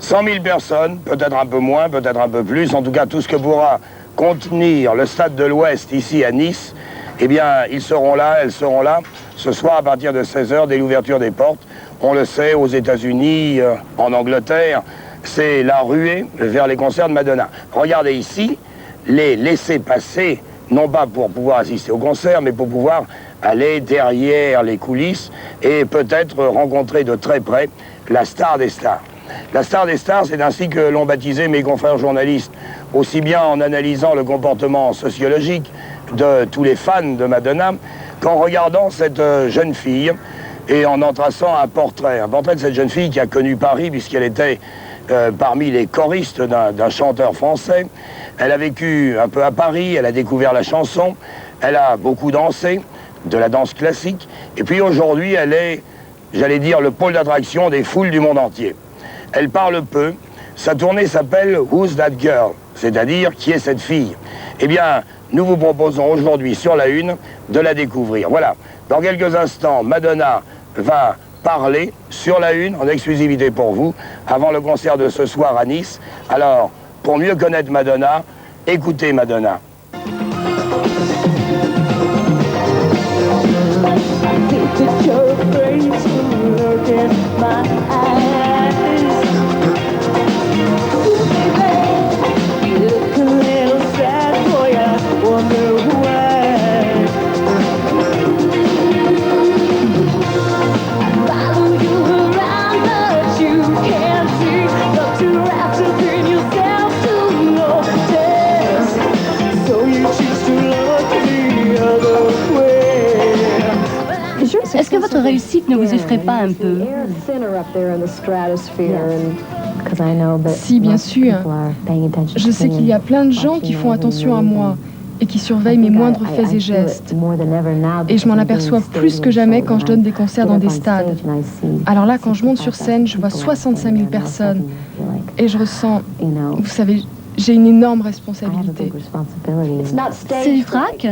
100 000 personnes, peut-être un peu moins, peut-être un peu plus, en tout cas tout ce que pourra contenir le stade de l'Ouest ici à Nice, eh bien ils seront là, elles seront là, ce soir à partir de 16h dès l'ouverture des portes. On le sait, aux États-Unis, en Angleterre, c'est la ruée vers les concerts de Madonna. Regardez ici, les laissez-passer, non pas pour pouvoir assister au concert, mais pour pouvoir aller derrière les coulisses et peut-être rencontrer de très près la star des stars. La star des stars, c'est ainsi que l'ont baptisé mes confrères journalistes, aussi bien en analysant le comportement sociologique de tous les fans de Madonna, qu'en regardant cette jeune fille et en traçant un portrait de cette jeune fille qui a connu Paris puisqu'elle était parmi les choristes d'un chanteur français. Elle a vécu un peu à Paris, elle a découvert la chanson, elle a beaucoup dansé, de la danse classique, et puis aujourd'hui elle est, j'allais dire, le pôle d'attraction des foules du monde entier. Elle parle peu, sa tournée s'appelle « Who's That Girl ?», c'est-à-dire « Qui est cette fille ?» Eh bien, nous vous proposons aujourd'hui sur la une de la découvrir. Voilà, dans quelques instants, Madonna va parler sur la une, en exclusivité pour vous, avant le concert de ce soir à Nice. Alors, pour mieux connaître Madonna, écoutez Madonna. Est-ce que votre réussite ne vous effraie pas un peu? Si, bien sûr. Je sais qu'il y a plein de gens qui font attention à moi et qui surveillent mes moindres faits et gestes. Et je m'en aperçois plus que jamais quand je donne des concerts dans des stades. Alors là, quand je monte sur scène, je vois 65 000 personnes et je ressens, vous savez, j'ai une énorme responsabilité. C'est du trac?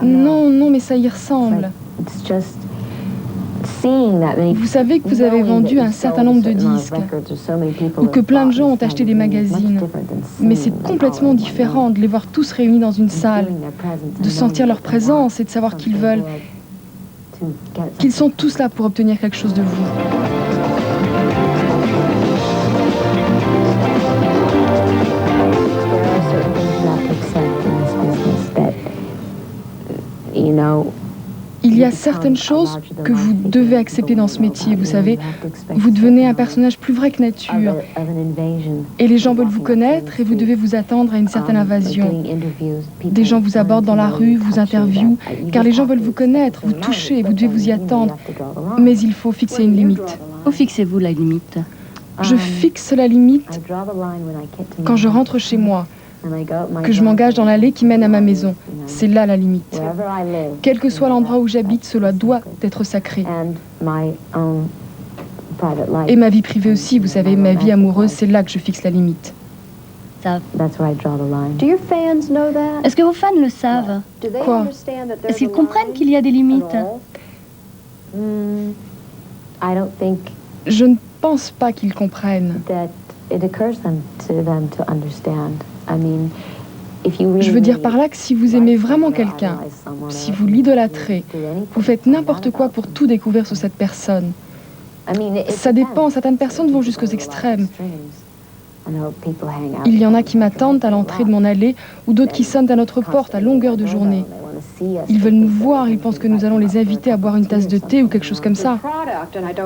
Non, non, mais ça y ressemble. Vous savez que vous avez vendu un certain nombre de disques ou que plein de gens ont acheté des magazines. Mais c'est complètement différent de les voir tous réunis dans une salle, de sentir leur présence et de savoir qu'ils veulent, qu'ils sont tous là pour obtenir quelque chose de vous. Il y a certaines choses que vous devez accepter dans ce métier, vous savez. Vous devenez un personnage plus vrai que nature. Et les gens veulent vous connaître et vous devez vous attendre à une certaine invasion. Des gens vous abordent dans la rue, vous interviewent, car les gens veulent vous connaître, vous toucher, vous devez vous y attendre. Mais il faut fixer une limite. Où fixez-vous la limite? Je fixe la limite quand je rentre chez moi, que je m'engage dans l'allée qui mène à ma maison. C'est là la limite. Quel que soit l'endroit où j'habite, cela doit être sacré. Et ma vie privée aussi, vous savez, ma vie amoureuse, c'est là que je fixe la limite. Est-ce que vos fans le savent? Quoi? Est-ce qu'ils comprennent qu'il y a des limites? Je ne pense pas qu'ils comprennent. Je veux dire par là que si vous aimez vraiment quelqu'un, si vous l'idolâtrez, vous faites n'importe quoi pour tout découvrir sur cette personne. Ça dépend, certaines personnes vont jusqu'aux extrêmes. Il y en a qui m'attendent à l'entrée de mon allée ou d'autres qui sonnent à notre porte à longueur de journée. Ils veulent nous voir, ils pensent que nous allons les inviter à boire une tasse de thé ou quelque chose comme ça.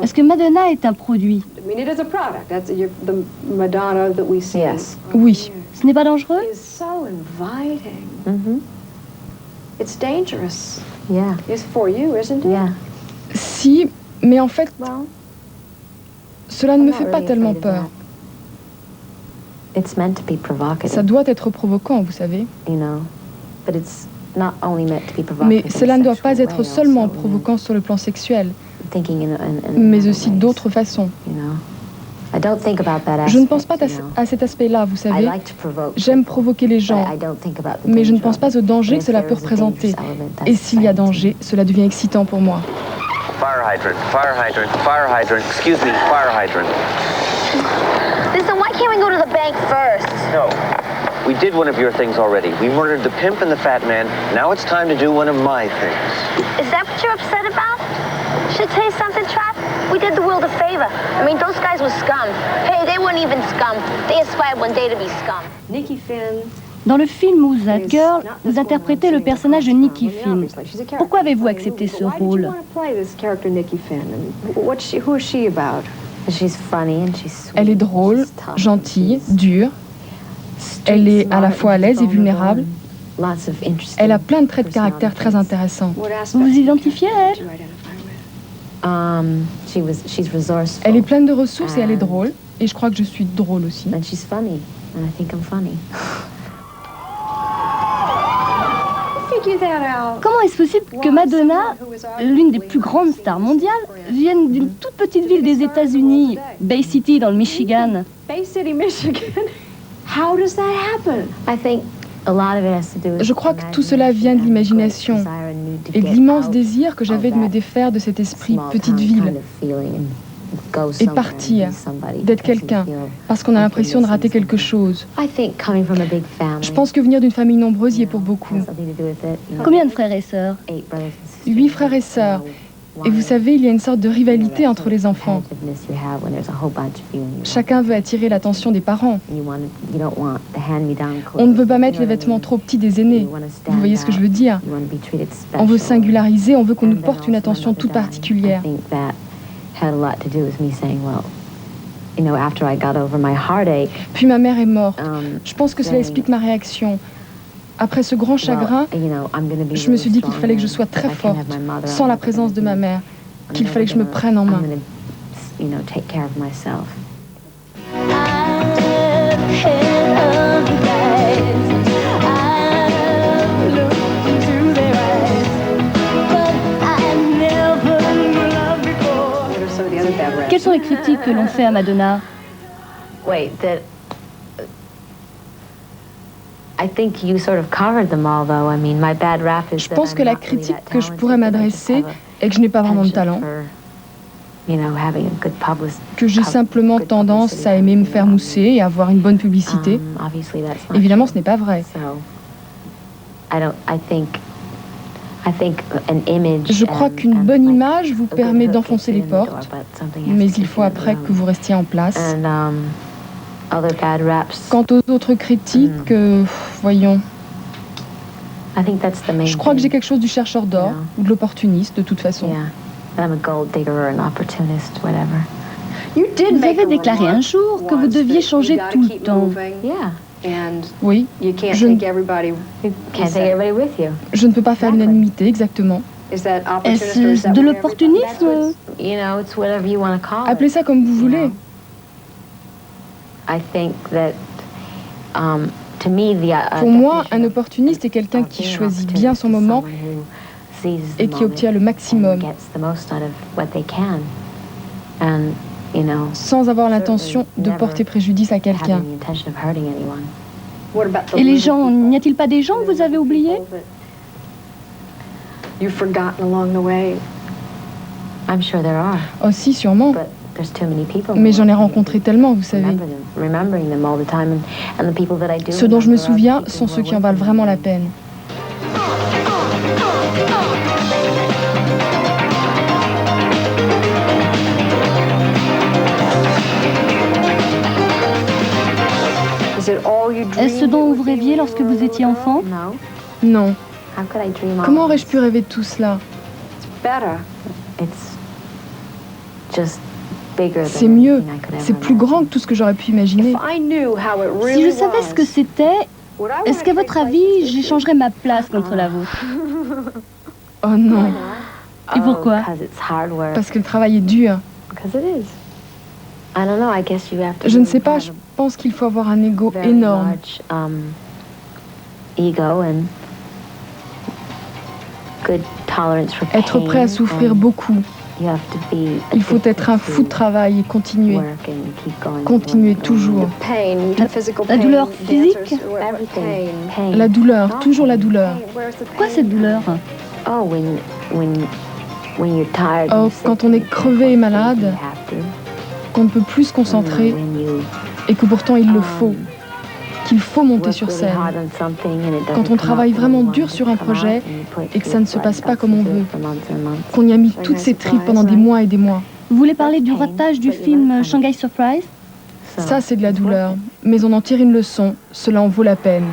Est-ce que Madonna est un produit? Oui. Ce n'est pas dangereux? Si, mais en fait, cela ne me fait pas tellement peur. Ça doit être provoquant, vous savez. Mais cela ne doit pas être seulement provoquant sur le plan sexuel, mais aussi d'autres façons. Je ne pense pas à cet aspect-là, vous savez. J'aime provoquer les gens, mais je ne pense pas au danger que cela peut représenter. Et s'il y a danger, cela devient excitant pour moi. Fire hydrant, fire hydrant, fire hydrant. Excuse me, fire hydrant. the bank first. No. We did one of your things already. We murdered the pimp and the fat man. Now it's time to do one of my things. Is that what you're upset about? Should I tell you something, Trap? We did the world a favor. I mean, those guys were scum. Hey, they weren't even scum. They aspired one day to be scum. Nikki Finn. Dans le film Who's That Girl, vous interprétez le personnage de Nikki Finn. Pourquoi avez-vous accepté ce rôle? Elle est drôle, gentille, dure. Elle est à la fois à l'aise et vulnérable. Elle a plein de traits de caractère très intéressants. Vous vous identifiez à elle? Elle est pleine de ressources et elle est drôle. Et je crois que je suis drôle aussi. Comment est-ce possible que Madonna, l'une des plus grandes stars mondiales, vienne d'une toute petite ville des États-Unis, Bay City dans le Michigan? Bay City, Michigan. How does that happen? Je crois que tout cela vient de l'imagination et de l'immense désir que j'avais de me défaire de cet esprit petite ville et de partir, d'être quelqu'un, parce qu'on a l'impression de rater quelque chose. Je pense que venir d'une famille nombreuse y est pour beaucoup. Combien de frères et sœurs? 8 frères et sœurs. Et vous savez, il y a une sorte de rivalité entre les enfants. Chacun veut attirer l'attention des parents. On ne veut pas mettre les vêtements trop petits des aînés. Vous voyez ce que je veux dire? On veut singulariser, on veut qu'on nous porte une attention toute particulière. Puis ma mère est morte. Je pense que cela explique ma réaction. Après ce grand chagrin, je me suis dit qu'il fallait que je sois très forte, sans la présence de ma mère, qu'il fallait que je me prenne en main. Quelles sont les critiques que l'on fait à Madonna? Je pense que la critique que je pourrais m'adresser est que je n'ai pas vraiment de talent, que j'ai simplement tendance à aimer me faire mousser et avoir une bonne publicité. Évidemment, ce n'est pas vrai. Je crois qu'une bonne image vous permet d'enfoncer les portes, mais il faut après que vous restiez en place. Quant aux autres critiques, voyons, je crois que j'ai quelque chose du chercheur d'or ou de l'opportuniste de toute façon. Vous avez déclaré un jour que vous deviez changer tout le temps. Oui, je ne peux pas faire l'unanimité, exactement. Est-ce de l'opportunisme? Appelez ça comme vous voulez. Pour moi, un opportuniste est quelqu'un qui choisit bien son moment et qui obtient le maximum, sans avoir l'intention de porter préjudice à quelqu'un. Et les gens, n'y a-t-il pas des gens que vous avez oubliés? Oh si, sûrement. Mais j'en ai rencontré tellement, vous savez. Ceux dont je me souviens sont ceux qui en valent vraiment la peine. Est-ce ce dont vous rêviez lorsque vous étiez enfant? Non. Comment aurais-je pu rêver de tout cela? C'est mieux, c'est plus grand que tout ce que j'aurais pu imaginer. Si je savais ce que c'était, est-ce qu'à votre avis, j'échangerais ma place contre la vôtre? Oh non. Et pourquoi? Parce que le travail est dur. Je ne sais pas, je pense qu'il faut avoir un ego énorme. Être prêt à souffrir beaucoup. Il faut être un fou de travail et continuer. Continuer toujours. La douleur physique? La douleur, toujours la douleur. Pourquoi cette douleur? Oh, quand on est crevé et malade, qu'on ne peut plus se concentrer, et que pourtant il le faut, qu'il faut monter sur scène. Quand on travaille vraiment dur sur un projet et que ça ne se passe pas comme on veut, qu'on y a mis toutes ses tripes pendant des mois et des mois. Vous voulez parler du ratage du film Shanghai Surprise? Ça, c'est de la douleur, mais on en tire une leçon, cela en vaut la peine.